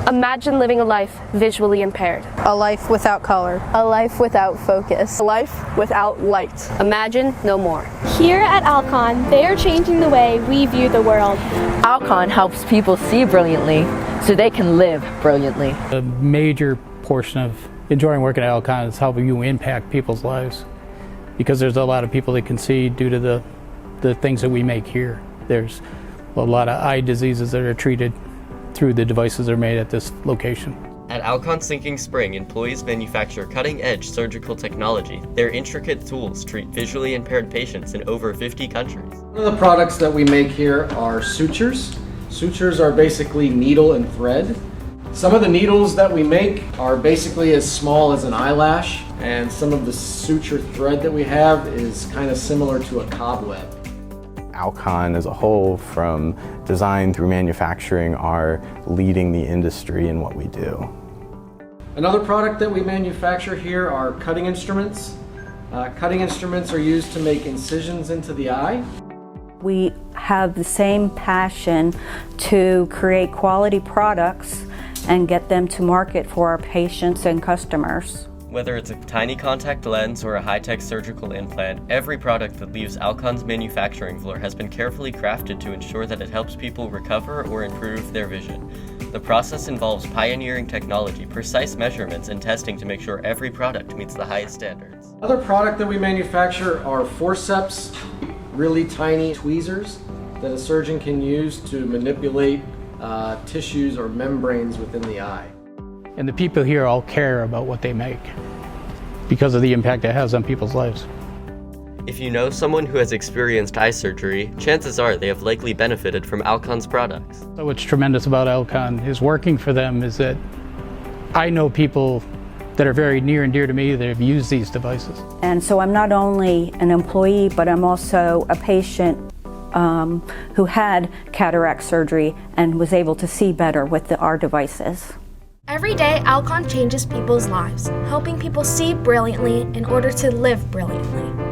Imagine living a life visually impaired. A life without color. A life without focus. A life without light. Imagine no more. Here at Alcon, they are changing the way we view the world. Alcon helps people see brilliantly so they can live brilliantly. A major portion of enjoying working at Alcon is how you impact people's lives, because there's a lot of people that can see due to the things that we make here. There's a lot of eye diseases that are treated through the devices that are made at this location. At Alcon Sinking Spring, employees manufacture cutting-edge surgical technology. Their intricate tools treat visually impaired patients in over 50 countries. One of the products that we make here are sutures. Sutures are basically needle and thread. Some of the needles that we make are basically as small as an eyelash, and some of the suture thread that we have is kind of similar to a cobweb. Alcon as a whole, from design through manufacturing, are leading the industry in what we do. Another product that we manufacture here are cutting instruments. Cutting instruments are used to make incisions into the eye. We have the same passion to create quality products and get them to market for our patients and customers. Whether it's a tiny contact lens or a high-tech surgical implant, every product that leaves Alcon's manufacturing floor has been carefully crafted to ensure that it helps people recover or improve their vision. The process involves pioneering technology, precise measurements, and testing to make sure every product meets the highest standards. Another product that we manufacture are forceps, really tiny tweezers that a surgeon can use to manipulate tissues or membranes within the eye. And the people here all care about what they make because of the impact it has on people's lives. If you know someone who has experienced eye surgery, chances are they have likely benefited from Alcon's products. So what's tremendous about Alcon is working for them is that I know people that are very near and dear to me that have used these devices. And so I'm not only an employee, but I'm also a patient who had cataract surgery and was able to see better with our devices. Every day, Alcon changes people's lives, helping people see brilliantly in order to live brilliantly.